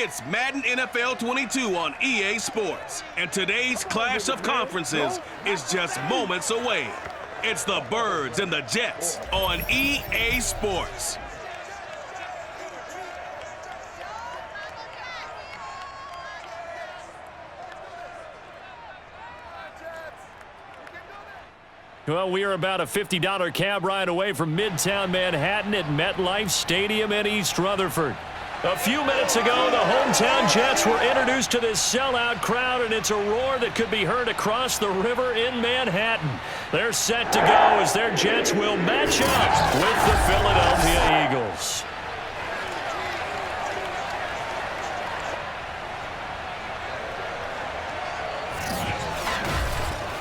It's Madden NFL 22 on EA Sports, and today's clash of conferences is just moments away. It's the Birds and the Jets on EA Sports. Well, we are about a $50 cab ride away from Midtown Manhattan at MetLife Stadium in East Rutherford. A few minutes ago, the hometown Jets were introduced to this sellout crowd, and it's a roar that could be heard across the river in Manhattan. They're set to go as their Jets will match up with the Philadelphia Eagles.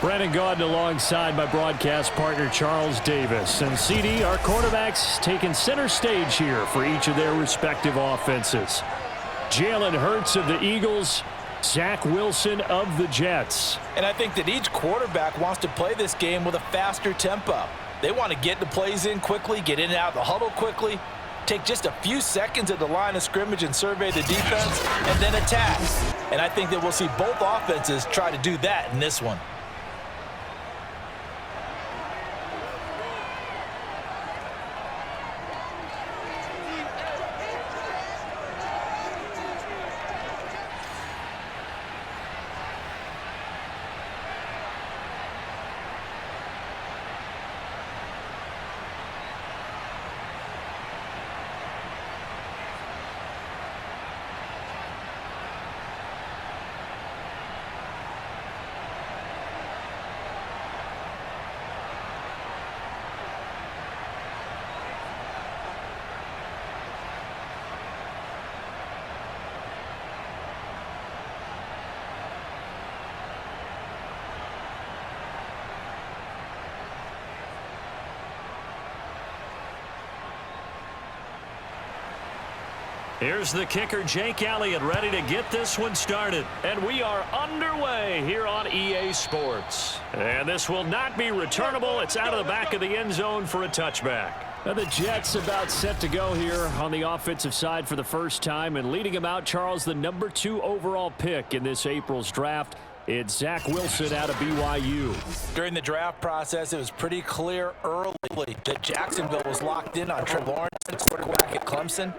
Brandon Gaudin alongside my broadcast partner Charles Davis. And CD, our quarterbacks taking center stage here for each of their respective offenses. Jalen Hurts of the Eagles, Zach Wilson of the Jets. And I think that each quarterback wants to play this game with a faster tempo. They want to get the plays in quickly, get in and out of the huddle quickly, take just a few seconds at the line of scrimmage and survey the defense, and then attack. And I think that we'll see both offenses try to do that in this one. Here's the kicker, Jake Elliott, ready to get this one started. And we are underway here on EA Sports. And this will not be returnable. It's out of the back of the end zone for a touchback. Now the Jets about set to go here on the offensive side for the first time. And leading them out, Charles, the number 2 overall pick in this April's draft. It's Zach Wilson out of BYU. During the draft process, it was pretty clear early that Jacksonville was locked in on Trevor Lawrence, the quarterback at Clemson.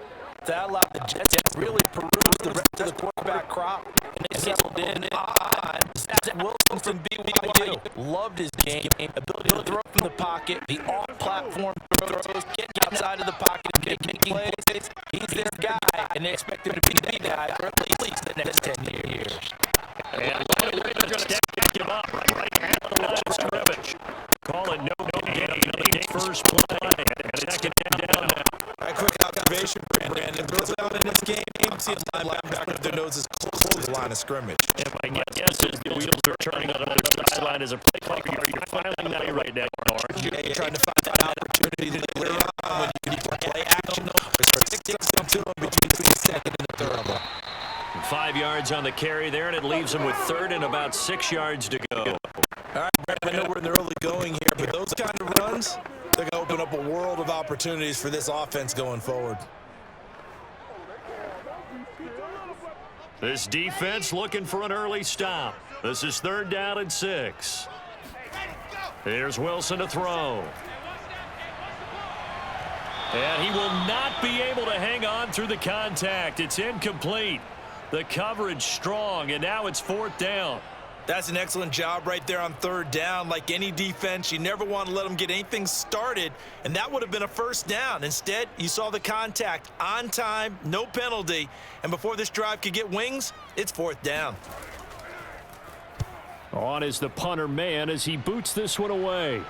That allowed the Jets to really peruse the rest of the quarterback crop, and they settled in on Zach Wilson from BYU. Loved his game, ability to throw from the pocket, the off-platform throws, get outside of the pocket and make plays. He's their guy, and they expect him to be that guy for at least the next 10 years. And they're going to stack him up right at the line of scrimmage. Call it no gain. First play, and it's second down now. A quick observation, Brandon. Goes down in this game, see the linebacker with their noses close to the line of scrimmage. And my guess is the wheels are turning on the other sideline as a play clock. You're filing that right now, Norris. You're trying to find that opportunity later on when you can play action. There's 6 to them between the second and the third. 5 yards on the carry there, and it leaves them with third and about 6 yards to go. All right, Brandon, I know we're in the early going here, but those kind of runs, they're going to open up a world of opportunities for this offense going forward. This defense looking for an early stop. This is 3rd down and 6. Here's Wilson to throw. And he will not be able to hang on through the contact. It's incomplete. The coverage strong, and now it's 4th down. That's an excellent job right there on 3rd down. Like any defense, you never want to let them get anything started, and that would have been a 1st down. Instead, you saw the contact on time, no penalty, and before this drive could get wings, it's 4th down. On is the punter man as he boots this one away.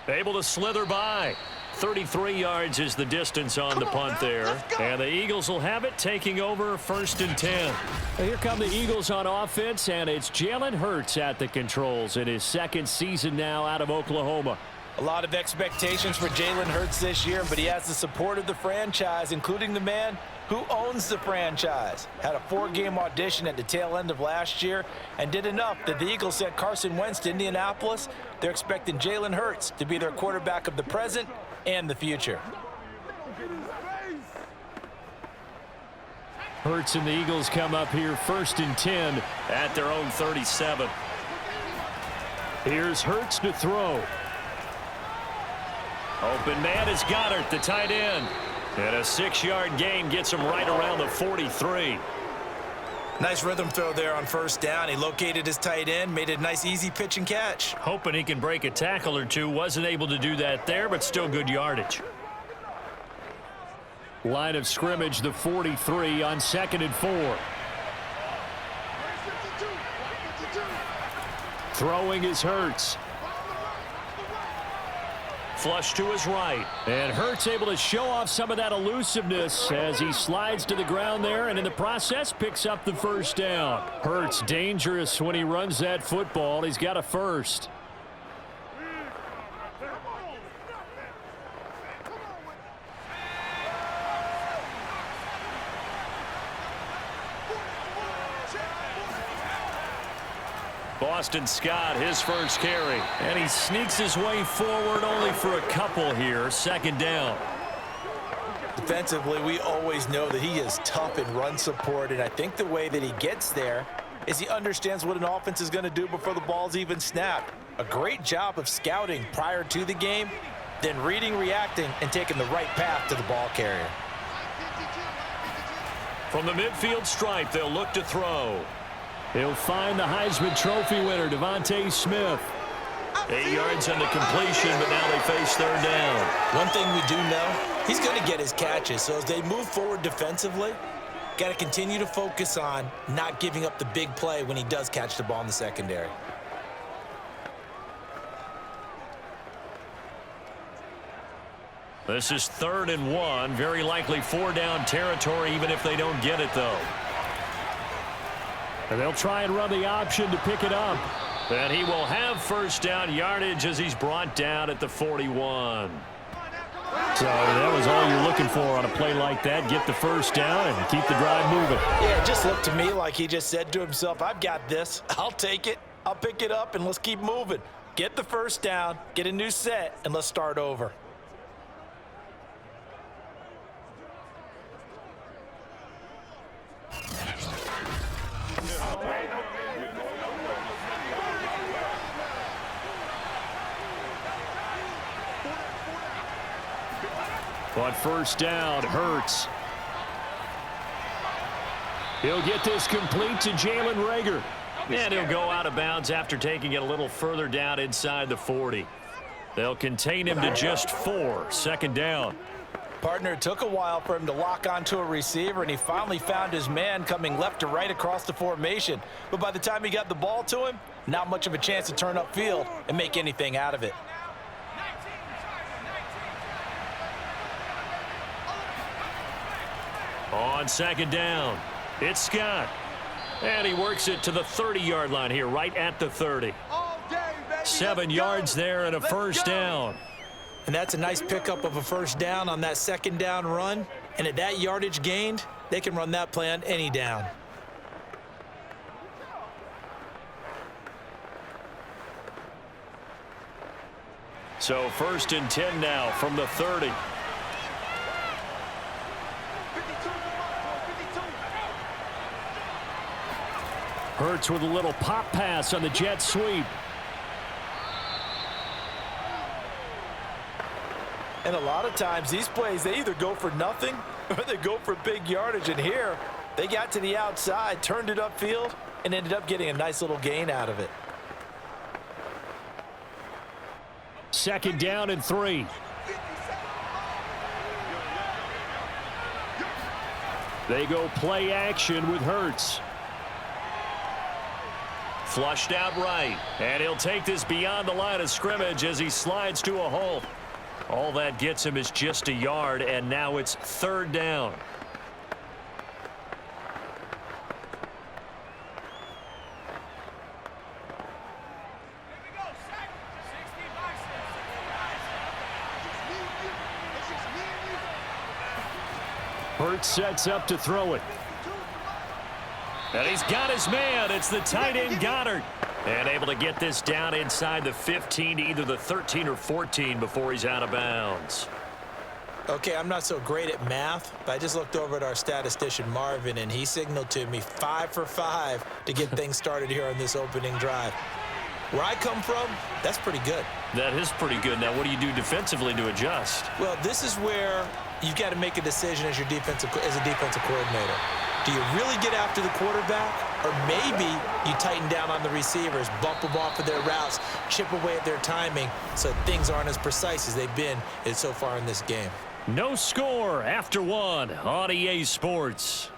Able to slither by. 33 yards is the distance on the punt there. And the Eagles will have it, taking over 1st and 10. Here come the Eagles on offense, and it's Jalen Hurts at the controls in his 2nd season now out of Oklahoma. A lot of expectations for Jalen Hurts this year, but he has the support of the franchise, including the man who owns the franchise. Had a 4-game audition at the tail end of last year and did enough that the Eagles sent Carson Wentz to Indianapolis. They're expecting Jalen Hurts to be their quarterback of the present and the future. Hurts and the Eagles come up here 1st and 10 at their own 37. Here's Hurts to throw. Open man is Goddard, the tight end. And a 6-yard gain gets him right around the 43. Nice rhythm throw there on 1st down. He located his tight end, made a nice easy pitch and catch. Hoping he can break a tackle or two. Wasn't able to do that there, but still good yardage. Line of scrimmage, the 43 on 2nd and 4. Throwing is Hurts. Flush to his right. And Hurts able to show off some of that elusiveness as he slides to the ground there and in the process picks up the 1st down. Hurts dangerous when he runs that football. He's got a 1st. Boston Scott, his 1st carry. And he sneaks his way forward only for a couple here. 2nd down. Defensively, we always know that he is tough in run support, and I think the way that he gets there is he understands what an offense is going to do before the ball's even snapped. A great job of scouting prior to the game, then reading, reacting, and taking the right path to the ball carrier. From the midfield stripe, they'll look to throw. He'll find the Heisman Trophy winner, Devontae Smith. 8 yards on the completion, but now they face 3rd down. One thing we do know, he's going to get his catches. So as they move forward defensively, got to continue to focus on not giving up the big play when he does catch the ball in the secondary. This is 3rd and 1. Very likely 4-down territory, even if they don't get it, though. And they'll try and run the option to pick it up. And he will have 1st down yardage as he's brought down at the 41. So that was all you're looking for on a play like that. Get the 1st down and keep the drive moving. Yeah, it just looked to me like he just said to himself, I've got this. I'll take it. I'll pick it up, and let's keep moving. Get the 1st down, get a new set, and let's start over. But 1st down, Hurts. He'll get this complete to Jalen Reagor. And he'll go out of bounds after taking it a little further down inside the 40. They'll contain him to just 4. 2nd down. Partner, it took a while for him to lock onto a receiver, and he finally found his man coming left to right across the formation. But by the time he got the ball to him, not much of a chance to turn upfield and make anything out of it. On 2nd down, it's Scott. And he works it to the 30-yard line here, right at the 30. 7 yards there and a 1st down. And that's a nice pickup of a 1st down on that 2nd down run. And at that yardage gained, they can run that play on any down. So 1st and 10 now from the 30. Hurts with a little pop pass on the jet sweep. And a lot of times these plays, they either go for nothing or they go for big yardage. And here, they got to the outside, turned it upfield, and ended up getting a nice little gain out of it. 2nd down and 3. They go play action with Hurts. Flushed out right. And he'll take this beyond the line of scrimmage as he slides to a halt. All that gets him is just a yard, and now it's 3rd down. Hurts sets up to throw it. And he's got his man. It's the tight end Goddard. And able to get this down inside the 15 to either the 13 or 14 before he's out of bounds. Okay, I'm not so great at math, but I just looked over at our statistician, Marvin, and he signaled to me 5 for 5 to get things started here on this opening drive. Where I come from, that's pretty good. That is pretty good. Now, what do you do defensively to adjust? Well, this is where you've got to make a decision as a defensive coordinator. Do you really get after the quarterback, or maybe you tighten down on the receivers, bump them off of their routes, chip away at their timing so things aren't as precise as they've been so far in this game? No score after one on EA Sports.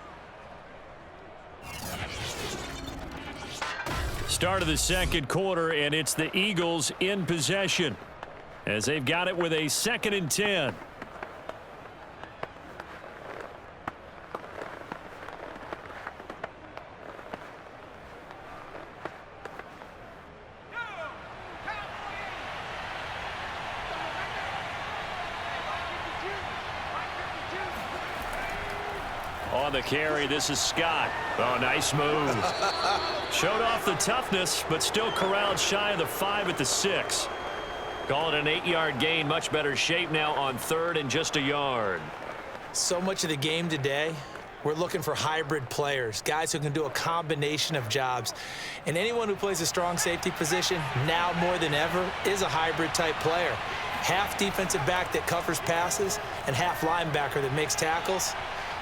Start of the second quarter, and it's the Eagles in possession as they've got it with a 2nd and 10. On the carry, this is Scott. Oh, nice move. Showed off the toughness, but still corralled shy of the 5 at the 6. Call it an 8-yard gain. Much better shape now on 3rd and just a yard. So much of the game today, we're looking for hybrid players, guys who can do a combination of jobs. And anyone who plays a strong safety position, now more than ever, is a hybrid-type player. Half defensive back that covers passes and half linebacker that makes tackles.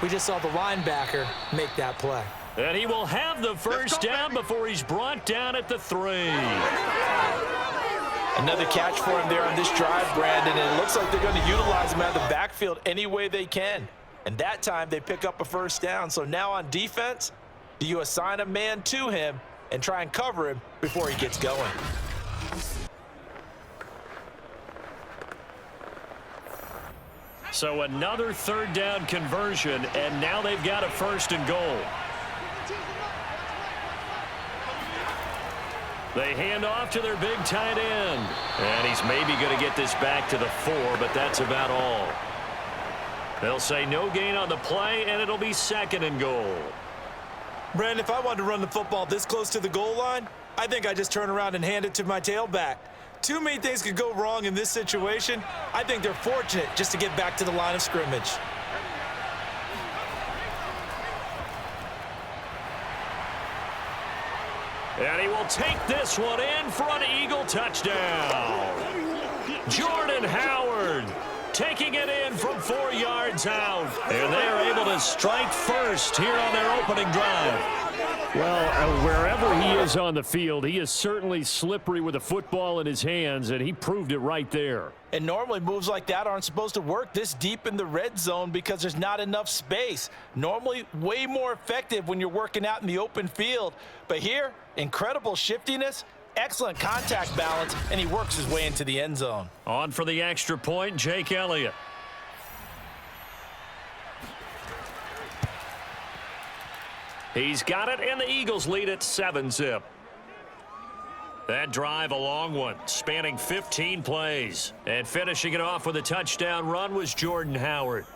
We just saw the linebacker make that play. And he will have the first down before he's brought down at the 3. Another catch for him there on this drive, Brandon, and it looks like they're going to utilize him out of the backfield any way they can. And that time they pick up a first down. So now on defense, do you assign a man to him and try and cover him before he gets going? So another 3rd down conversion, and now they've got a 1st and goal. They hand off to their big tight end. And he's maybe going to get this back to the 4, but that's about all. They'll say no gain on the play, and it'll be 2nd and goal. Brandon, if I wanted to run the football this close to the goal line, I think I just turn around and hand it to my tailback. Too many things could go wrong in this situation. I think they're fortunate just to get back to the line of scrimmage. And he will take this one in for an Eagle touchdown. Jordan Howard taking it in from 4 yards out. And they are able to strike first here on their opening drive. Well, wherever he is on the field, he is certainly slippery with a football in his hands, and he proved it right there. And normally moves like that aren't supposed to work this deep in the red zone because there's not enough space. Normally way more effective when you're working out in the open field. But here, incredible shiftiness, excellent contact balance, and he works his way into the end zone. On for the extra point, Jake Elliott. He's got it, and the Eagles lead at 7-zip. That drive, a long one, spanning 15 plays. And finishing it off with a touchdown run was Jordan Howard.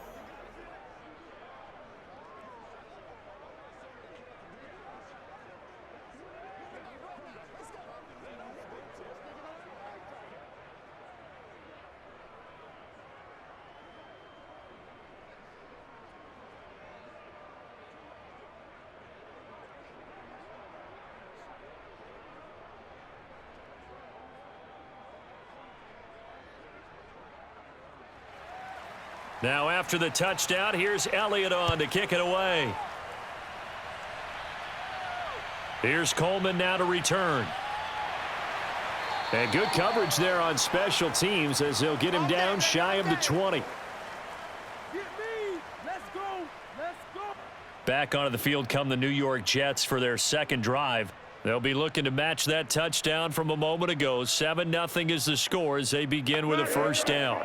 Now after the touchdown, here's Elliott on to kick it away. Here's Coleman now to return. And good coverage there on special teams as they'll get him down shy of the 20. Back onto the field come the New York Jets for their 2nd drive. They'll be looking to match that touchdown from a moment ago. 7-0 is the score as they begin with a first down.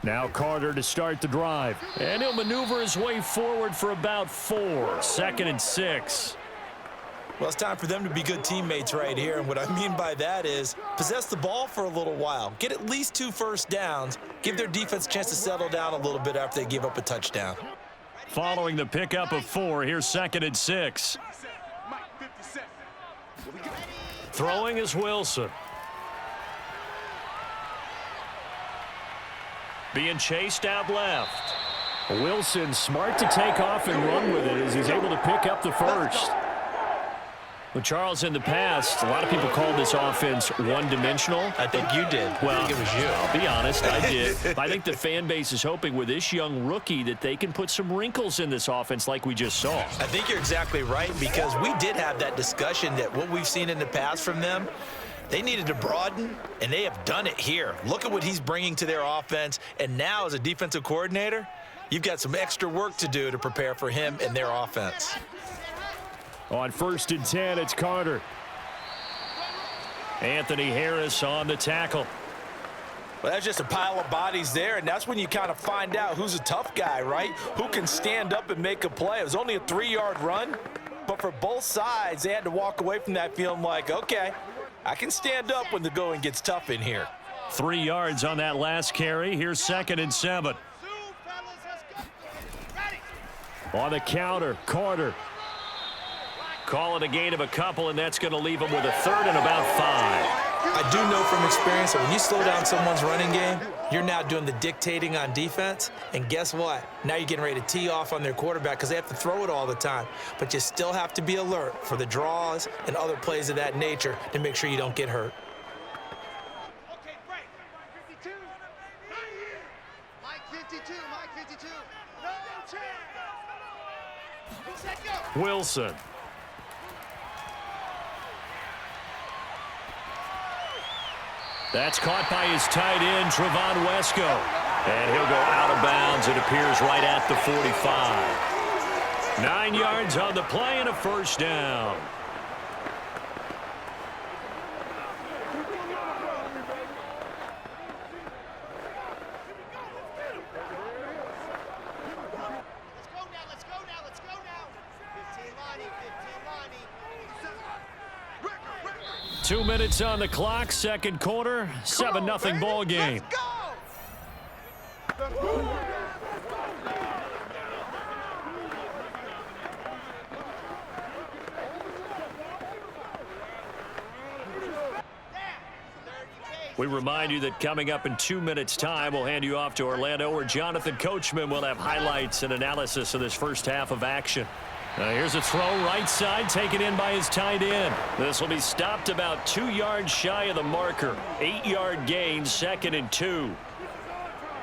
Now Carter to start the drive. And he'll maneuver his way forward for about 4. 2nd and 6. Well, it's time for them to be good teammates right here, and what I mean by that is possess the ball for a little while, get at least 2 first downs, give their defense a chance to settle down a little bit after they give up a touchdown. Following the pickup of 4, here's 2nd and 6. Throwing is Wilson. Being chased out left. Wilson smart to take off and run with it as he's able to pick up the first. Well, Charles, in the past, a lot of people called this offense one-dimensional. I think you did. Well, I think it was you. I'll be honest, I did. I think the fan base is hoping with this young rookie that they can put some wrinkles in this offense like we just saw. I think you're exactly right, because we did have that discussion that what we've seen in the past from them, they needed to broaden, and they have done it here. Look at what he's bringing to their offense, and now as a defensive coordinator, you've got some extra work to do to prepare for him and their offense. On 1st and 10, it's Carter. Anthony Harris on the tackle. Well, that's just a pile of bodies there, and that's when you kind of find out who's a tough guy, right? Who can stand up and make a play. It was only a 3-yard run, but for both sides, they had to walk away from that feeling like, okay, I can stand up when the going gets tough in here. 3 yards on that last carry. Here's 2nd and 7. On the counter, Carter. Call it a gain of a couple, and that's going to leave them with a 3rd and about 5. I do know from experience that when you slow down someone's running game, you're now doing the dictating on defense, and guess what? Now you're getting ready to tee off on their quarterback because they have to throw it all the time. But you still have to be alert for the draws and other plays of that nature to make sure you don't get hurt. Okay, break. Mike 52. Mike 52. Mike 52. No chance. Set, go. Wilson. That's caught by his tight end, Trevon Wesco. And he'll go out of bounds. It appears right at the 45. 9 yards on the play and a 1st down. Let's go now. 15 Lonnie. 2 minutes on the clock, 2nd quarter, 7-0 ball game. Let's go. We remind you that coming up in 2 minutes' time, we'll hand you off to Orlando, where Jonathan Coachman will have highlights and analysis of this first half of action. Here's a throw right side, taken in by his tight end. This will be stopped about 2 yards shy of the marker. 8-yard gain, 2nd and 2.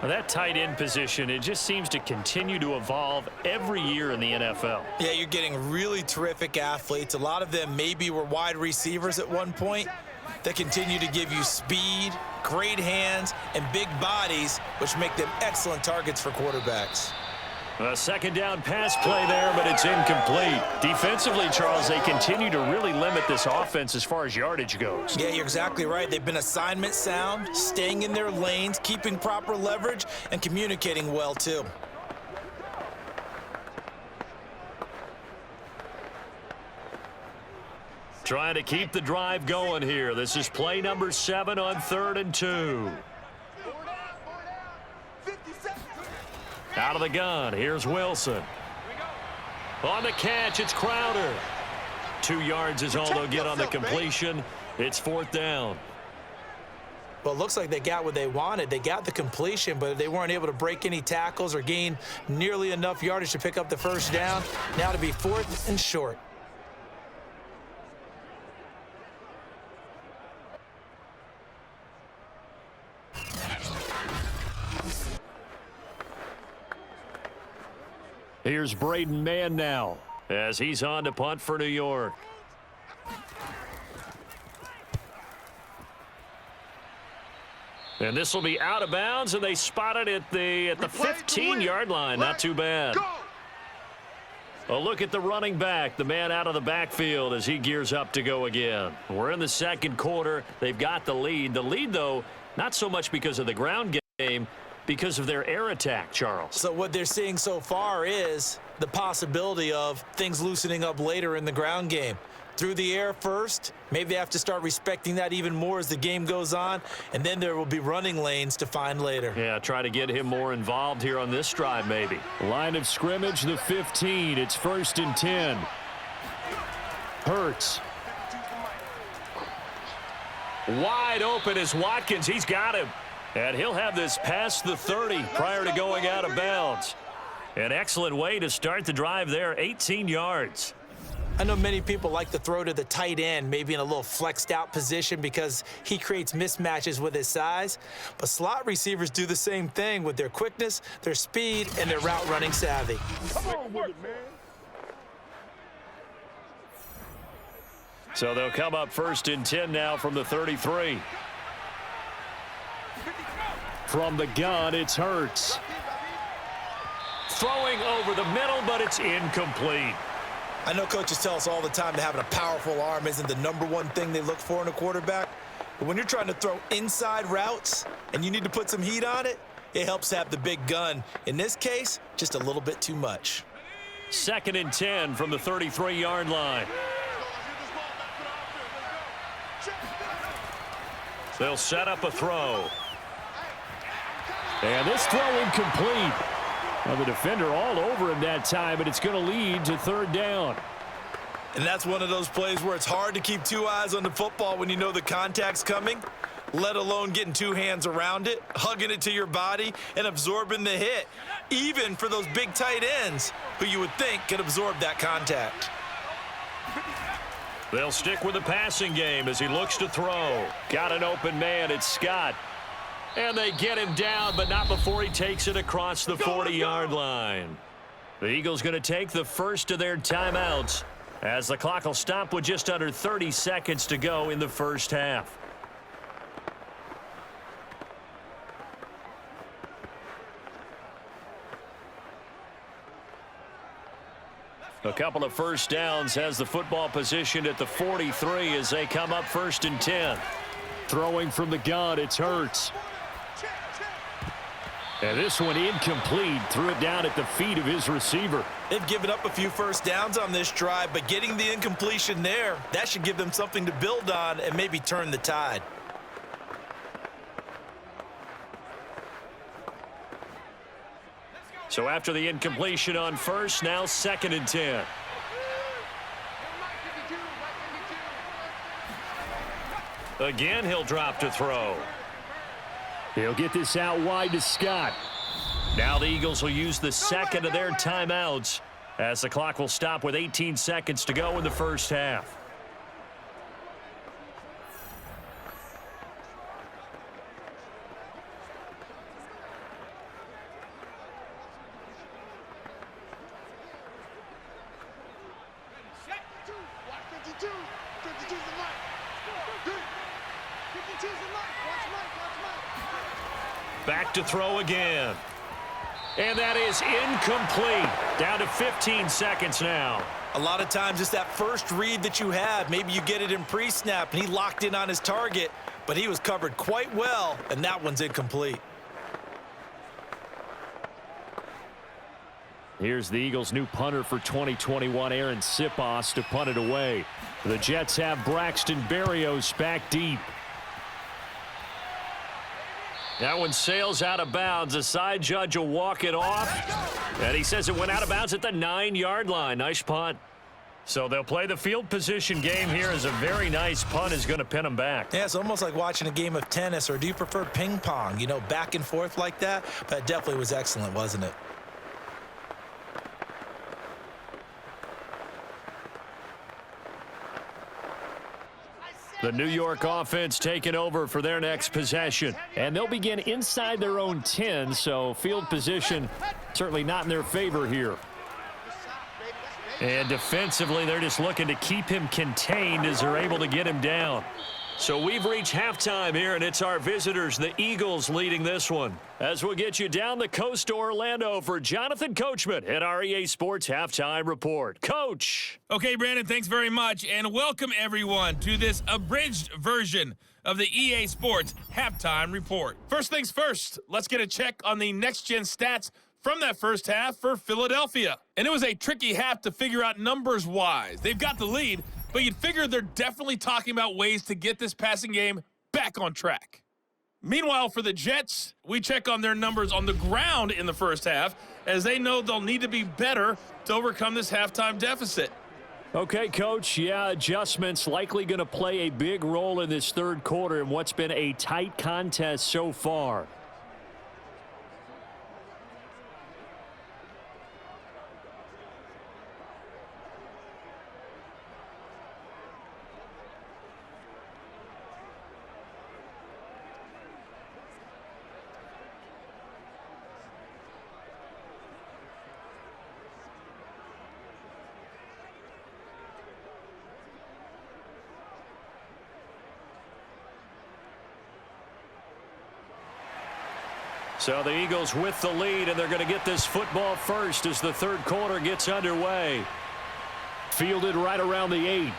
Now that tight end position, it just seems to continue to evolve every year in the NFL. Yeah, you're getting really terrific athletes. A lot of them maybe were wide receivers at one point that continue to give you speed, great hands, and big bodies, which make them excellent targets for quarterbacks. A 2nd down pass play there, but it's incomplete. Defensively, Charles, they continue to really limit this offense as far as yardage goes. Yeah, you're exactly right. They've been assignment sound, staying in their lanes, keeping proper leverage, and communicating well, too. Trying to keep the drive going here. This is play number 7 on 3rd and 2. Out of the gun, here's Wilson. On the catch, it's Crowder. 2 yards is all they'll get on the completion. It's 4th down. Well, it looks like they got what they wanted. They got the completion, but they weren't able to break any tackles or gain nearly enough yardage to pick up the 1st down. Now to be 4th and short. Here's Braden Mann now as he's on to punt for New York. And this will be out of bounds, and they spot it at the 15-yard line. Not too bad. A look at the running back, the man out of the backfield as he gears up to go again. We're in the 2nd quarter. They've got the lead. The lead, though, not so much because of the ground game, because of their air attack, Charles. So what they're seeing so far is the possibility of things loosening up later in the ground game. through the air first. Maybe they have to start respecting that even more as the game goes on, and then there will be running lanes to find later. Yeah, try to get him more involved here on this drive maybe. Line of scrimmage, the 15. It's 1st and 10. Hurts. Wide open is Watkins. He's got him. And he'll have this past the 30 prior to going out of bounds. An excellent way to start the drive there, 18 yards. I know many people like to throw to the tight end, maybe in a little flexed out position because he creates mismatches with his size. But slot receivers do the same thing with their quickness, their speed, and their route running savvy. Come on with it, man. So they'll come up 1st and 10 now from the 33. From the gun, it's Hurts. Throwing over the middle, but it's incomplete. I know coaches tell us all the time that having a powerful arm isn't the #1 thing they look for in a quarterback. But when you're trying to throw inside routes and you need to put some heat on it, it helps have the big gun. In this case, just a little bit too much. 2nd and 10 from the 33-yard line. They'll set up a throw. And this throw incomplete. Well, the defender all over him that time, but it's going to lead to 3rd down. And that's one of those plays where it's hard to keep 2 eyes on the football when you know the contact's coming, let alone getting 2 hands around it, hugging it to your body, and absorbing the hit, even for those big tight ends who you would think could absorb that contact. They'll stick with the passing game as he looks to throw. Got an open man. It's Scott. And they get him down, but not before he takes it across the 40-yard line. The Eagles going to take the first of their timeouts as the clock will stop with just under 30 seconds to go in the first half. A couple of first downs has the football positioned at the 43 as they come up 1st and 10. Throwing from the gun, it's Hurts. And this one incomplete. Threw it down at the feet of his receiver. They've given up a few first downs on this drive, but getting the incompletion there, that should give them something to build on and maybe turn the tide. So after the incompletion on first, now 2nd and 10. Again, he'll drop to throw. He'll get this out wide to Scott. Now the Eagles will use the second of their timeouts as the clock will stop with 18 seconds to go in the first half. Back to throw again. And that is incomplete. Down to 15 seconds now. A lot of times it's that first read that you have. Maybe you get it in pre-snap and he locked in on his target, but he was covered quite well, and that one's incomplete. Here's the Eagles' new punter for 2021, Aaron Sipos, to punt it away. The Jets have Braxton Berrios back deep. That one sails out of bounds. The side judge will walk it off. And he says it went out of bounds at the 9-yard line. Nice punt. So they'll play the field position game here as a very nice punt is going to pin them back. Yeah, it's almost like watching a game of tennis, or do you prefer ping pong? You know, back and forth like that? But it definitely was excellent, wasn't it? The New York offense taking over for their next possession. And they'll begin inside their own 10, so field position certainly not in their favor here. And defensively, they're just looking to keep him contained as they're able to get him down. So we've reached halftime here, and it's our visitors, the Eagles, leading this one. As we'll get you down the coast to Orlando for Jonathan Coachman at our EA Sports Halftime Report. Coach! Okay, Brandon, thanks very much, and welcome everyone to this abridged version of the EA Sports Halftime Report. First things first, let's get a check on the next-gen stats from that first half for Philadelphia. And it was a tricky half to figure out numbers-wise. They've got the lead, but you'd figure they're definitely talking about ways to get this passing game back on track. Meanwhile, for the Jets, we check on their numbers on the ground in the first half, as they know they'll need to be better to overcome this halftime deficit. Okay, Coach, yeah, adjustments likely going to play a big role in this third quarter in what's been a tight contest so far. So the Eagles with the lead, and they're going to get this football first as the third quarter gets underway. Fielded right around the 8.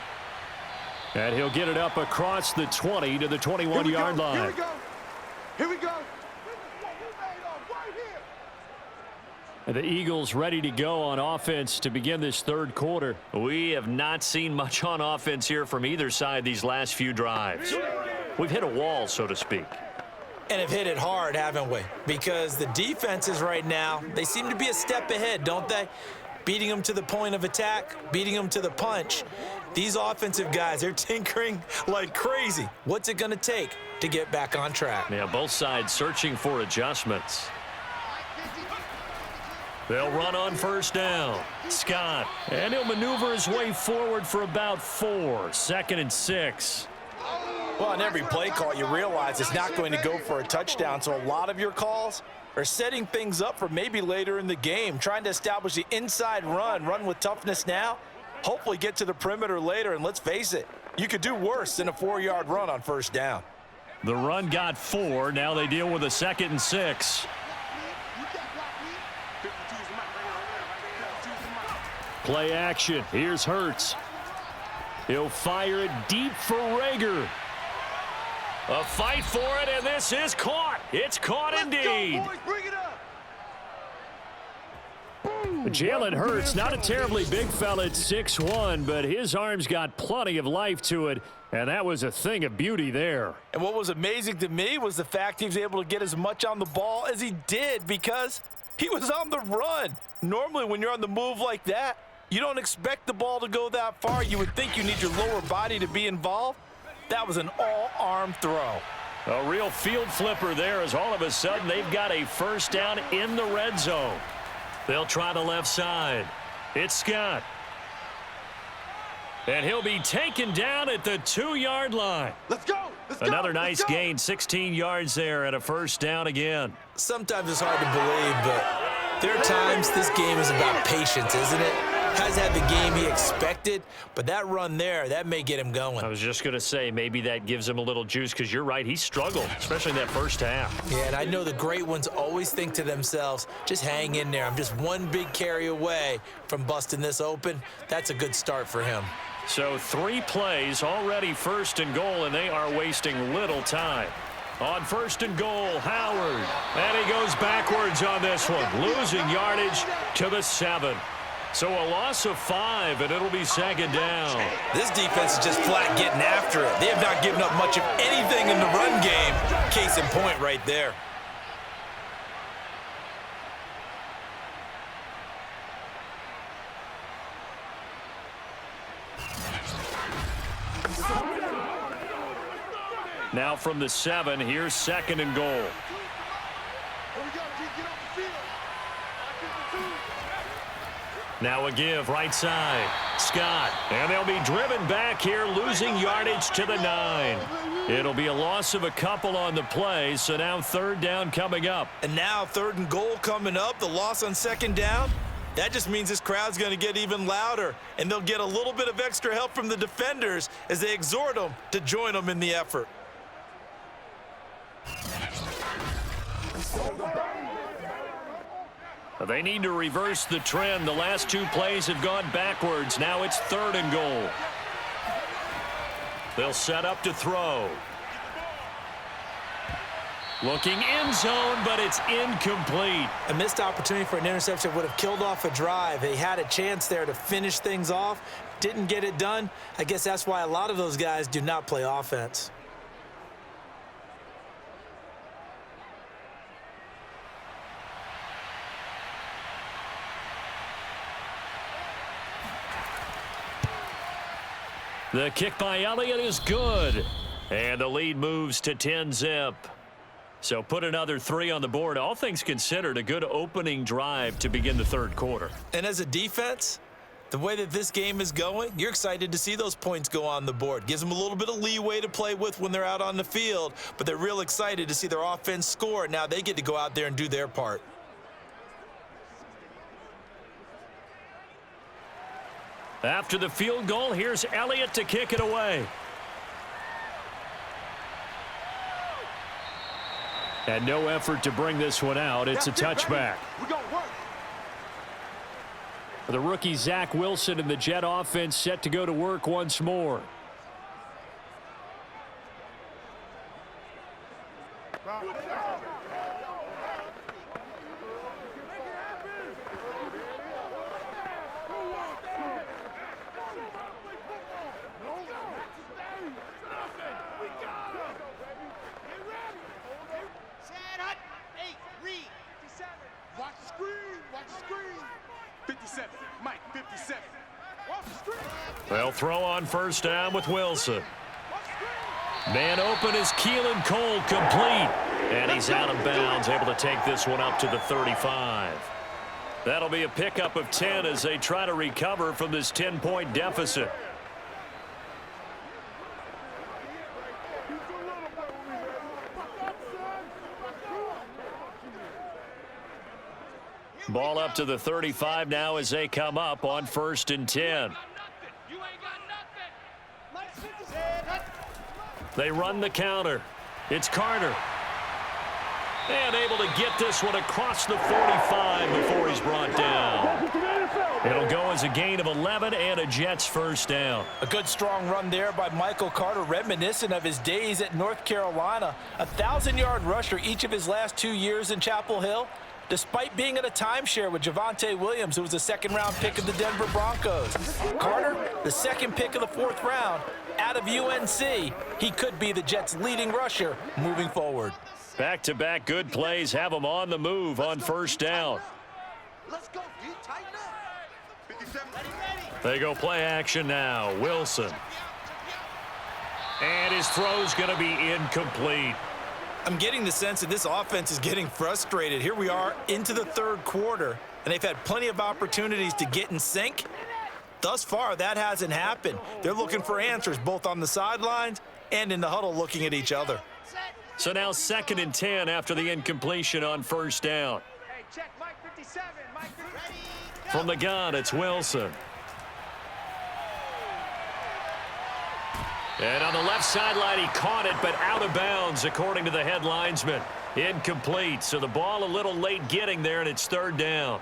And he'll get it up across the 20 to the 21-yard line. Here we go. Here we go. And the Eagles ready to go on offense to begin this third quarter. We have not seen much on offense here from either side these last few drives. We've hit a wall, so to speak. And have hit it hard, haven't we? Because the defenses right now, they seem to be a step ahead, don't they? Beating them to the point of attack, beating them to the punch. These offensive guys, they're tinkering like crazy. What's it going to take to get back on track? Yeah, both sides searching for adjustments. They'll run on first down. Scott. And he'll maneuver his way forward for about 4. 2nd and 6. Well, on every play call, you realize it's not going to go for a touchdown, so a lot of your calls are setting things up for maybe later in the game, trying to establish the inside run with toughness now, hopefully get to the perimeter later, and let's face it, you could do worse than a 4-yard run on first down. The run got 4. Now they deal with a 2nd and 6. Play action. Here's Hurts. He'll fire it deep for Rager. A fight for it, and this is caught. It's caught indeed. Jalen Hurts, not a terribly big fella at 6'1", but his arms got plenty of life to it, and that was a thing of beauty there. And what was amazing to me was the fact he was able to get as much on the ball as he did because he was on the run. Normally, when you're on the move like that, you don't expect the ball to go that far. You would think you need your lower body to be involved. That was an all-arm throw. A real field flipper there as all of a sudden they've got a first down in the red zone. They'll try the left side. It's Scott. And he'll be taken down at the 2-yard line. Let's go. Another nice gain, 16 yards there and a first down again. Sometimes it's hard to believe, but there are times this game is about patience, isn't it? Has had the game he expected, but that run there, that may get him going. I was just going to say maybe that gives him a little juice because you're right, he struggled, especially in that first half. Yeah, and I know the great ones always think to themselves, just hang in there. I'm just one big carry away from busting this open. That's a good start for him. So 3 plays, already 1st and goal, and they are wasting little time. On 1st and goal, Howard. And he goes backwards on this one, losing yardage to the 7. So a loss of 5, and it'll be 2nd down. This defense is just flat getting after it. They have not given up much of anything in the run game. Case in point right there. Now from the 7, here's 2nd and goal. Now a give right side. Scott. And they'll be driven back here, losing yardage to the 9. It'll be a loss of a couple on the play, so now 3rd down coming up. And now 3rd and goal coming up. The loss on 2nd down. That just means this crowd's going to get even louder, and they'll get a little bit of extra help from the defenders as they exhort them to join them in the effort. They need to reverse the trend. The last 2 plays have gone backwards. Now it's 3rd and goal. They'll set up to throw. Looking end zone, but it's incomplete. A missed opportunity for an interception would have killed off a drive. They had a chance there to finish things off. Didn't get it done. I guess that's why a lot of those guys do not play offense. The kick by Elliott is good. And the lead moves to 10-zip. So put another 3 on the board. All things considered, a good opening drive to begin the third quarter. And as a defense, the way that this game is going, you're excited to see those points go on the board. Gives them a little bit of leeway to play with when they're out on the field, but they're real excited to see their offense score. Now they get to go out there and do their part. After the field goal, here's Elliott to kick it away. And no effort to bring this one out. It's a touchback. The rookie Zach Wilson and the Jet offense set to go to work once more. Watch the screen, watch the screen. 57, Mike, 57. Watch the screen. They'll throw on first down with Wilson. Man open is Keelan Cole, complete. And he's out of bounds, able to take this one up to the 35. That'll be a pickup of 10 as they try to recover from this 10-point deficit. Ball up to the 35 now as they come up on 1st and 10. They run the counter. It's Carter. And able to get this one across the 45 before he's brought down. It'll go as a gain of 11 and a Jets first down. A good strong run there by Michael Carter, reminiscent of his days at North Carolina. A 1,000-yard rusher each of his last 2 years in Chapel Hill. Despite being in a timeshare with Javonte Williams, who was a second-round pick of the Denver Broncos. Carter, the second pick of the 4th round, out of UNC. He could be the Jets' leading rusher moving forward. Back-to-back good plays have him on the move on first down. Let's go, D. Tighten up. 57. They go play action now. Wilson. And his throw's going to be incomplete. I'm getting the sense that this offense is getting frustrated. Here we are into the 3rd quarter, and they've had plenty of opportunities to get in sync. Thus far, that hasn't happened. They're looking for answers both on the sidelines and in the huddle looking at each other. So now 2nd and 10 after the incompletion on first down. Hey, check Mike 57. Mike 57. From the gun, it's Wilson. And on the left sideline, he caught it, but out of bounds, according to the head linesman. Incomplete, so the ball a little late getting there, and it's 3rd down.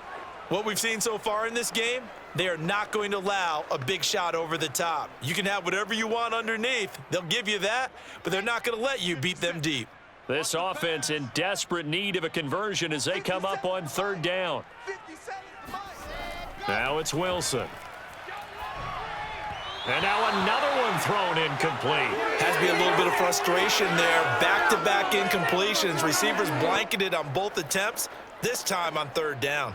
What we've seen so far in this game, they are not going to allow a big shot over the top. You can have whatever you want underneath. They'll give you that, but they're not going to let you beat them deep. This offense in desperate need of a conversion as they come up on 3rd down. Now it's Wilson. And now another one thrown incomplete. Has to be a little bit of frustration there. Back-to-back incompletions. Receivers blanketed on both attempts, this time on 3rd down.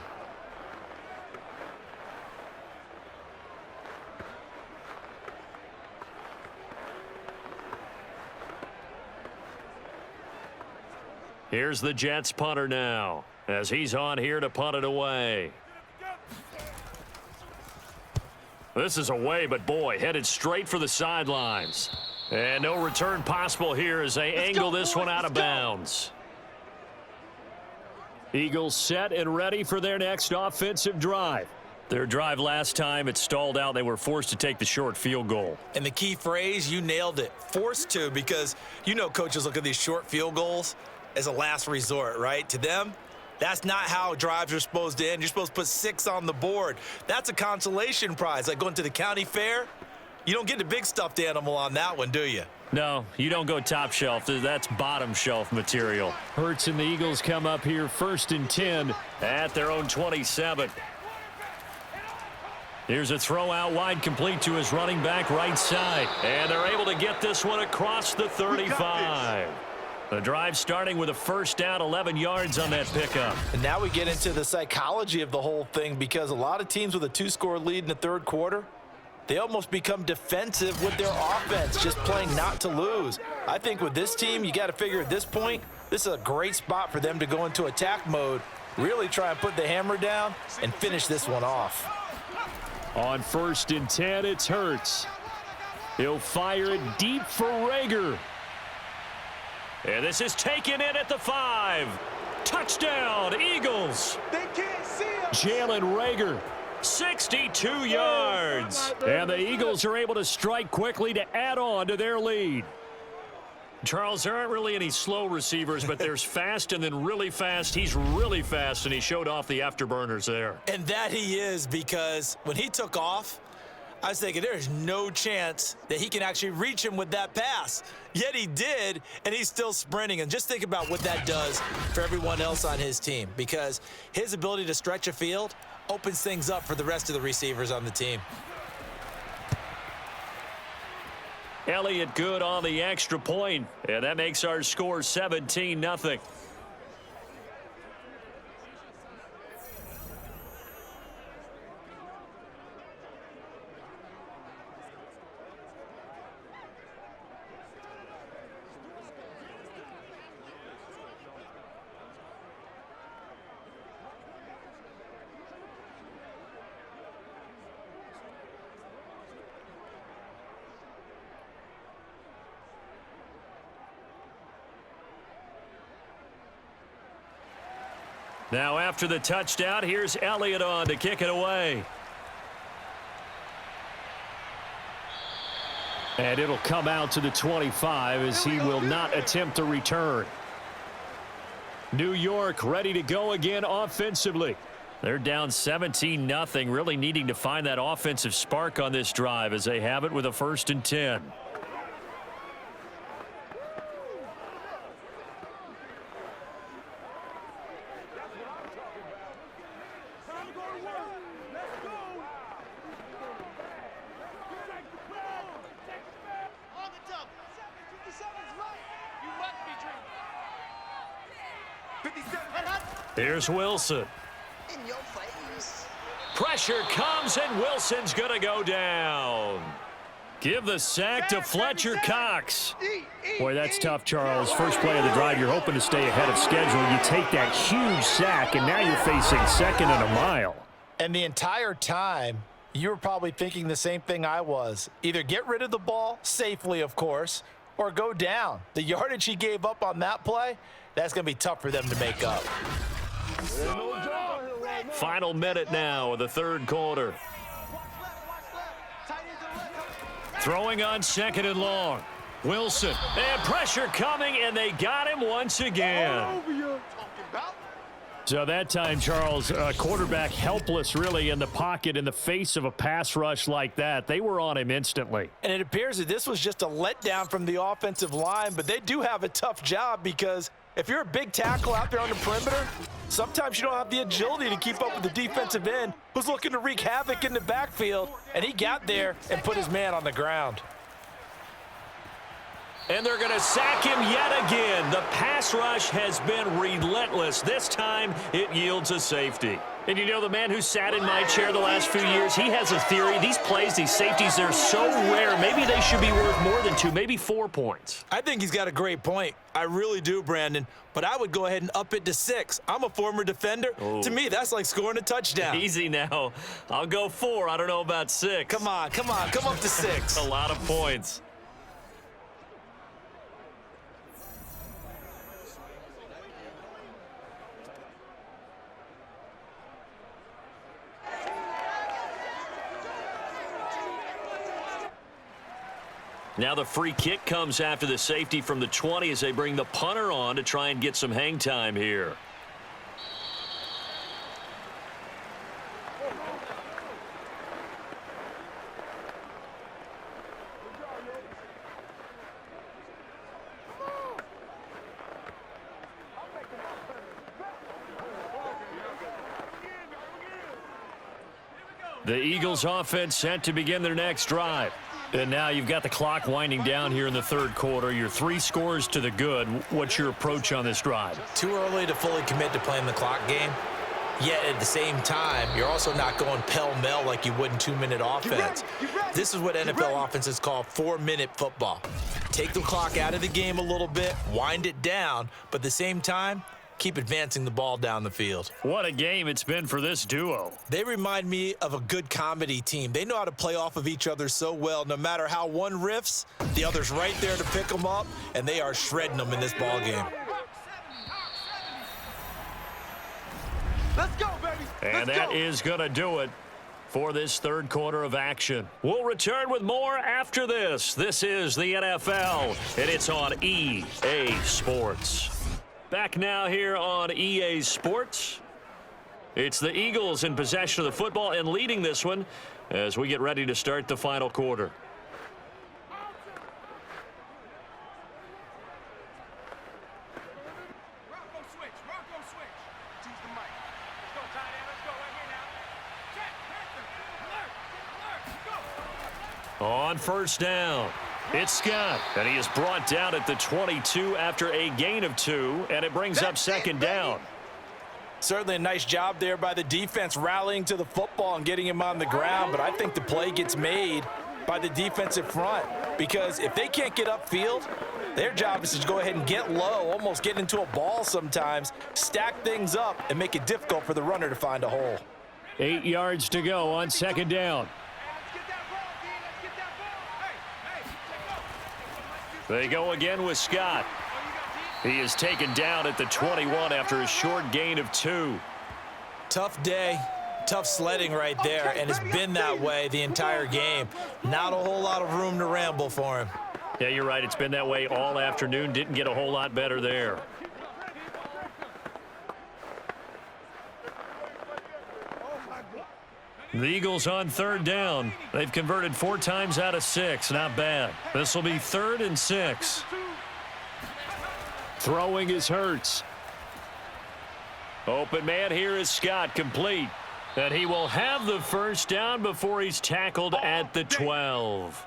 Here's the Jets punter now as he's on here to punt it away. This is away, but boy, headed straight for the sidelines. And no return possible here as they angle this one out of bounds. Eagles set and ready for their next offensive drive. Their drive last time, it stalled out. They were forced to take the short field goal. And the key phrase, you nailed it. Forced to, because you know coaches look at these short field goals as a last resort, right? To them, that's not how drives are supposed to end. You're supposed to put 6 on the board. That's a consolation prize. Like going to the county fair, you don't get the big stuffed animal on that one, do you? No, you don't go top shelf. That's bottom shelf material. Hurts and the Eagles come up here 1st and 10 at their own 27. Here's a throw out wide, complete to his running back right side. And they're able to get this one across the 35. The drive starting with a first down, 11 yards on that pickup. And now we get into the psychology of the whole thing, because a lot of teams with a 2-score lead in the third quarter, they almost become defensive with their offense, just playing not to lose. I think with this team, you got to figure at this point, this is a great spot for them to go into attack mode, really try and put the hammer down and finish this one off. On 1st and 10, it's Hurts. He'll fire it deep for Rager. And this is taken in at the 5. Touchdown, Eagles. They can't see him. Jalen Rager, 62 yards. And the Eagles are able to strike quickly to add on to their lead. Charles, there aren't really any slow receivers, but there's fast and then really fast. He's really fast, and he showed off the afterburners there. And that he is, because when he took off, I was thinking there's no chance that he can actually reach him with that pass. Yet he did, and he's still sprinting. And just think about what that does for everyone else on his team, because his ability to stretch a field opens things up for the rest of the receivers on the team. Elliott good on the extra point, and that makes our score 17-0. Now after the touchdown, here's Elliott on to kick it away. And it'll come out to the 25 as he will not attempt to return. New York ready to go again offensively. They're down 17-0, really needing to find that offensive spark on this drive as they have it with a 1st and 10. Here's Wilson. In your face. Pressure comes, and Wilson's going to go down. Give the sack to Fletcher Cox. Boy, that's tough, Charles. First play of the drive, you're hoping to stay ahead of schedule. You take that huge sack, and now you're facing 2nd and a mile. And the entire time, you were probably thinking the same thing I was. Either get rid of the ball, safely, of course, or go down. The yardage he gave up on that play, that's going to be tough for them to make up. Final minute now of the third quarter. Throwing on 2nd and long. Wilson. And pressure coming, and they got him once again. So that time, Charles, quarterback helpless really in the pocket in the face of a pass rush like that. They were on him instantly. And it appears that this was just a letdown from the offensive line, but they do have a tough job, because if you're a big tackle out there on the perimeter, sometimes you don't have the agility to keep up with the defensive end who's looking to wreak havoc in the backfield, and he got there and put his man on the ground. And they're going to sack him yet again. The pass rush has been relentless. This time, it yields a safety. And you know, the man who sat in my chair the last few years, he has a theory. These plays, these safeties, they're so rare. Maybe they should be worth more than 2, maybe 4 points. I think he's got a great point. I really do, Brandon. But I would go ahead and up it to 6. I'm a former defender. Oh. To me, that's like scoring a touchdown. Easy now. I'll go 4. I don't know about 6. Come on. Come up to 6. A lot of points. Now the free kick comes after the safety from the 20 as they bring the punter on to try and get some hang time here. The Eagles offense set to begin their next drive. And now you've got the clock winding down here in the third quarter. You're 3 scores to the good. What's your approach on this drive? Too early to fully commit to playing the clock game. Yet at the same time, you're also not going pell-mell like you would in 2-minute offense. This is what NFL offenses call 4-minute football. Take the clock out of the game a little bit, wind it down, but at the same time, keep advancing the ball down the field. What a game it's been for this duo. They remind me of a good comedy team. They know how to play off of each other so well. No matter how one riffs, the other's right there to pick them up, and they are shredding them in this ball game. Let's go, baby. And that is going to do it for this third quarter of action. We'll return with more after this. This is the NFL, and it's on EA Sports. Back now here on EA Sports. It's the Eagles in possession of the football and leading this one as we get ready to start the final quarter. On first down, it's Scott, and he is brought down at the 22 after a gain of 2, and it brings up second down. Certainly a nice job there by the defense rallying to the football and getting him on the ground, but I think the play gets made by the defensive front because if they can't get upfield, their job is to go ahead and get low, almost get into a ball sometimes, stack things up, and make it difficult for the runner to find a hole. 8 yards to go on second down. They go again with Scott. He is taken down at the 21 after a short gain of 2. Tough day, tough sledding right there, and it's been that way the entire game. Not a whole lot of room to ramble for him. Yeah, you're right. It's been that way all afternoon. Didn't get a whole lot better there. The Eagles on third down. They've converted 4 times out of 6. Not bad. This will be 3rd and 6. Throwing is Hurts. Open man here is Scott, complete. And he will have the first down before he's tackled at the 12.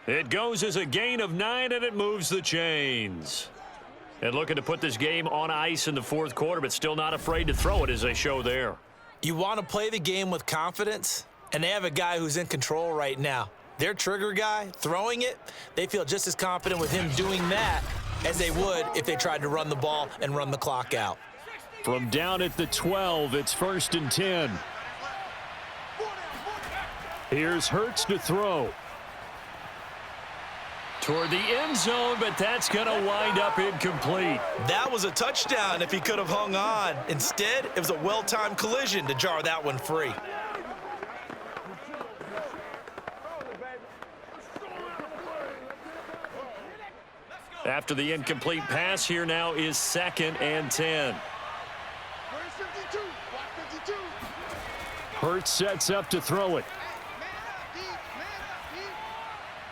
It goes as a gain of 9, and it moves the chains. And looking to put this game on ice in the fourth quarter, but still not afraid to throw it as they show there. You want to play the game with confidence, and they have a guy who's in control right now. Their trigger guy, throwing it, they feel just as confident with him doing that as they would if they tried to run the ball and run the clock out. From down at the 12, it's 1st and 10. Here's Hurts to throw. Toward the end zone, but that's going to wind up incomplete. That was a touchdown if he could have hung on. Instead, it was a well-timed collision to jar that one free. After the incomplete pass, here now is 2nd and 10. Hurts sets up to throw it.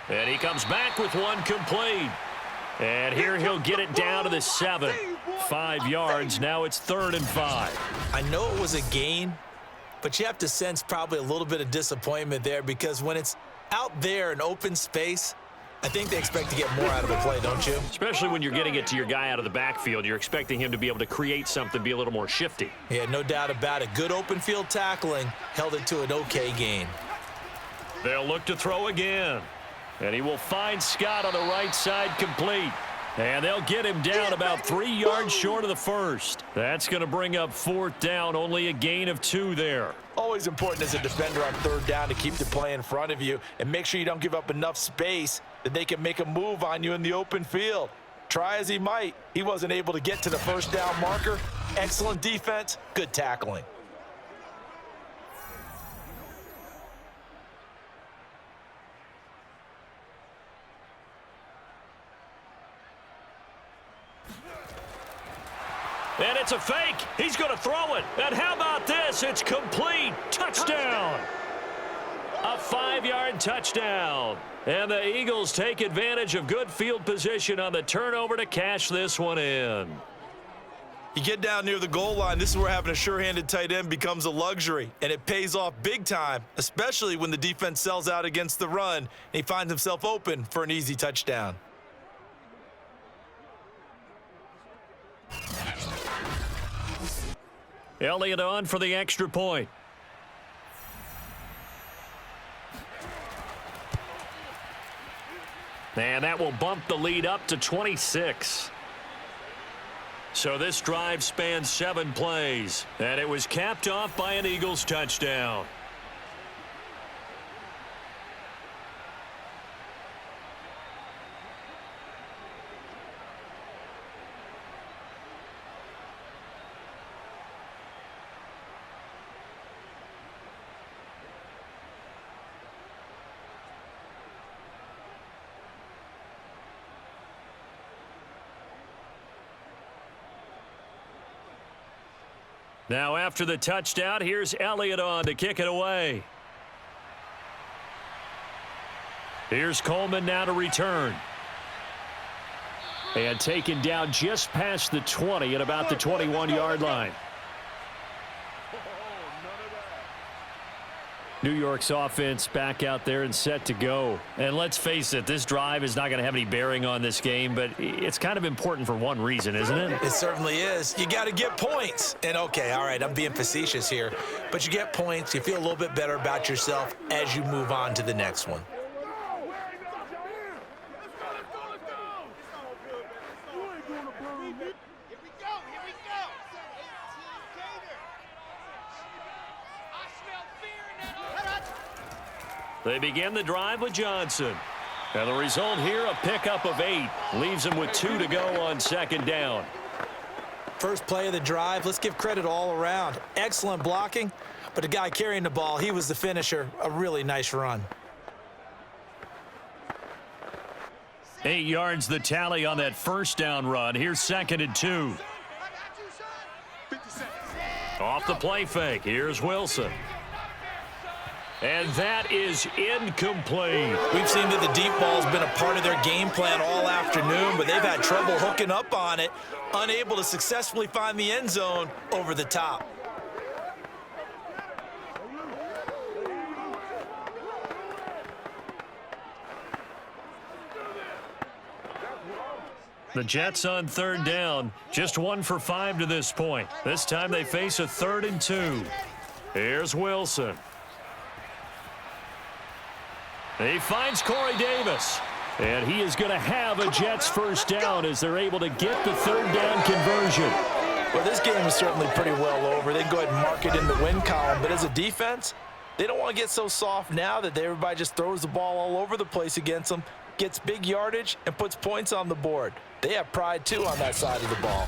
And he comes back with one complete. And here he'll get it down to the 7. 5 yards. Now it's 3rd and 5. I know it was a gain, but you have to sense probably a little bit of disappointment there because when it's out there in open space, I think they expect to get more out of the play, don't you? Especially when you're getting it to your guy out of the backfield. You're expecting him to be able to create something, be a little more shifty. Yeah, no doubt about it. Good open field tackling held it to an okay gain. They'll look to throw again. And he will find Scott on the right side complete. And they'll get him down about 3 yards short of the first. That's going to bring up 4th down, only a gain of 2 there. Always important as a defender on 3rd down to keep the play in front of you and make sure you don't give up enough space that they can make a move on you in the open field. Try as he might, he wasn't able to get to the 1st down marker. Excellent defense, good tackling. And it's a fake. He's going to throw it. And how about this? It's complete. Touchdown. A 5-yard touchdown. And the Eagles take advantage of good field position on the turnover to cash this one in. You get down near the goal line, this is where having a sure-handed tight end becomes a luxury, and it pays off big time, especially when the defense sells out against the run, and he finds himself open for an easy touchdown. Elliott on for the extra point. And that will bump the lead up to 26. So this drive spans 7 plays, and it was capped off by an Eagles touchdown. Now after the touchdown, here's Elliott on to kick it away. Here's Coleman now to return. And taken down just past the 20 at about the 21-yard line. New York's offense back out there and set to go. And let's face it, this drive is not going to have any bearing on this game, but it's kind of important for one reason, isn't it? It certainly is. You got to get points. And, okay, all right, I'm being facetious here, but you get points. You feel a little bit better about yourself as you move on to the next one. They begin the drive with Johnson. And the result here, a pickup of 8. Leaves him with 2 to go on second down. First play of the drive, let's give credit all around. Excellent blocking, but the guy carrying the ball, he was the finisher. A really nice run. 8 yards the tally on that first down run. Here's 2nd and 2. Off the play fake. Here's Wilson. And that is incomplete. We've seen that the deep ball's been a part of their game plan all afternoon, but they've had trouble hooking up on it, unable to successfully find the end zone over the top. The Jets on third down, just 1 for 5 to this point. This time they face a 3rd and 2. Here's Wilson. He finds Corey Davis. And he is going to have a Jets first down as they're able to get the 3rd down conversion. Well, this game is certainly pretty well over. They can go ahead and mark it in the win column. But as a defense, they don't want to get so soft now that everybody just throws the ball all over the place against them, gets big yardage, and puts points on the board. They have pride, too, on that side of the ball.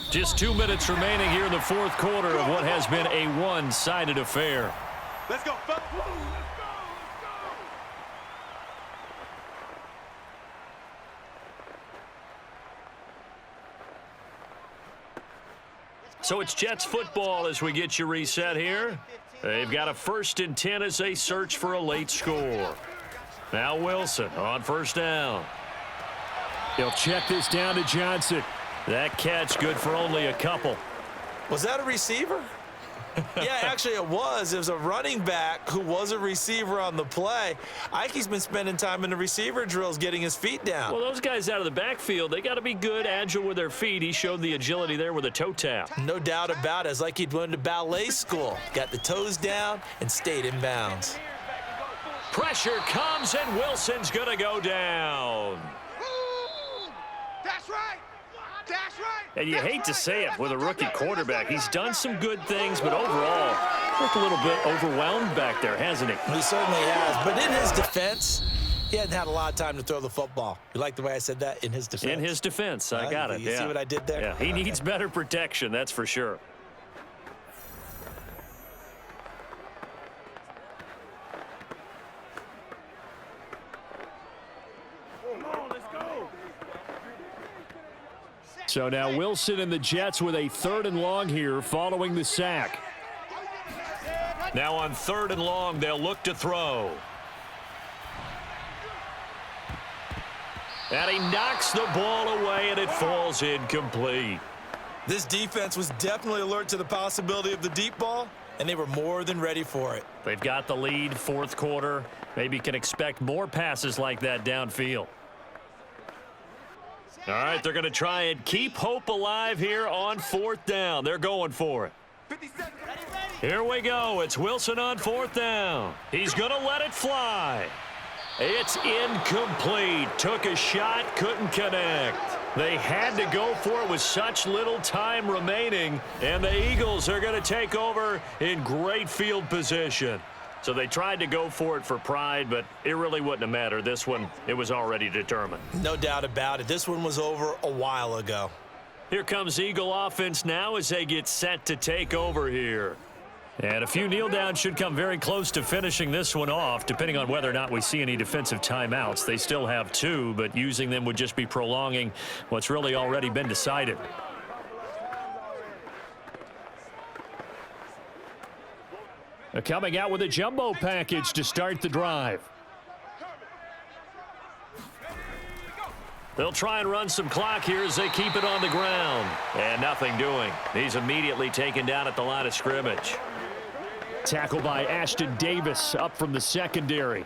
Just 2 minutes remaining here in the 4th quarter of what has been a one-sided affair. Let's go. So it's Jets football as we get you reset here. They've got a 1st and 10 as they search for a late score. Now Wilson on first down. He'll check this down to Johnson. That catch good for only a couple. Was that a receiver? Yeah, actually it was. It was a running back who was a receiver on the play. Ike's been spending time in the receiver drills getting his feet down. Well, those guys out of the backfield, they got to be good, agile with their feet. He showed the agility there with a toe tap. No doubt about it. It's like he'd went to ballet school. Got the toes down and stayed in bounds. Pressure comes, and Wilson's going to go down. That's right. That's right. And you hate to say it with a rookie quarterback. He's done some good things, but overall, looked a little bit overwhelmed back there, hasn't he? He certainly has. But in his defense, he hadn't had a lot of time to throw the football. You like the way I said that? In his defense. In his defense. I got it. You see what I did there? Yeah, he needs better protection, that's for sure. So now Wilson and the Jets with a 3rd and long here following the sack. Now on 3rd and long, they'll look to throw. And he knocks the ball away, and it falls incomplete. This defense was definitely alert to the possibility of the deep ball, and they were more than ready for it. They've got the lead, 4th quarter. Maybe can expect more passes like that downfield. All right, they're going to try and keep hope alive here on 4th down. They're going for it. Here we go. It's Wilson on 4th down. He's going to let it fly. It's incomplete. Took a shot, couldn't connect. They had to go for it with such little time remaining, and the Eagles are going to take over in great field position. So they tried to go for it for pride, but it really wouldn't have mattered. This one, it was already determined. No doubt about it. This one was over a while ago. Here comes Eagle offense now as they get set to take over here. And a few kneel downs should come very close to finishing this one off, depending on whether or not we see any defensive timeouts. They still have 2, but using them would just be prolonging what's really already been decided. They're coming out with a jumbo package to start the drive. They'll try and run some clock here as they keep it on the ground. And nothing doing. He's immediately taken down at the line of scrimmage. Tackle by Ashton Davis up from the secondary.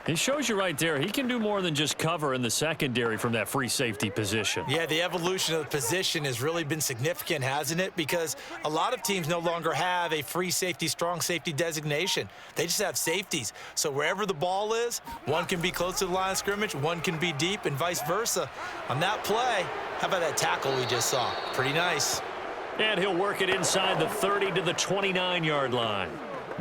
It shows you right there, he can do more than just cover in the secondary from that free safety position. Yeah, the evolution of the position has really been significant, hasn't it? Because a lot of teams no longer have a free safety, strong safety designation. They just have safeties. So wherever the ball is, one can be close to the line of scrimmage, one can be deep, and vice versa. On that play, how about that tackle we just saw? Pretty nice. And he'll work it inside the 30 to the 29-yard line.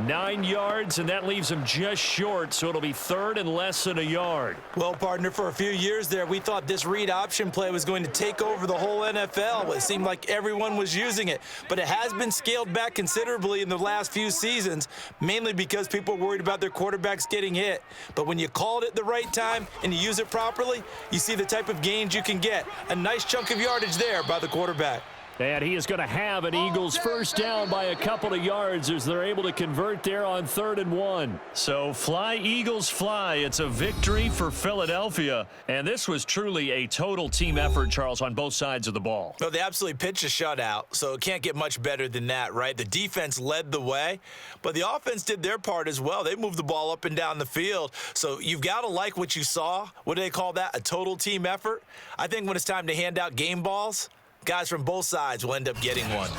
9 yards, and that leaves him just short, so it'll be 3rd and less than a yard. Well, partner, for a few years there, we thought this read option play was going to take over the whole NFL. It seemed like everyone was using it, but it has been scaled back considerably in the last few seasons, mainly because people are worried about their quarterbacks getting hit. But when you call it at the right time and you use it properly, you see the type of gains you can get. A nice chunk of yardage there by the quarterback. And he is going to have an Eagles first down by a couple of yards as they're able to convert there on 3rd and 1. So fly, Eagles, fly. It's a victory for Philadelphia. And this was truly a total team effort, Charles, on both sides of the ball. No, they absolutely pitched a shutout, so it can't get much better than that, right? The defense led the way, but the offense did their part as well. They moved the ball up and down the field. So you've got to like what you saw. What do they call that? A total team effort? I think when it's time to hand out game balls, guys from both sides will end up getting one.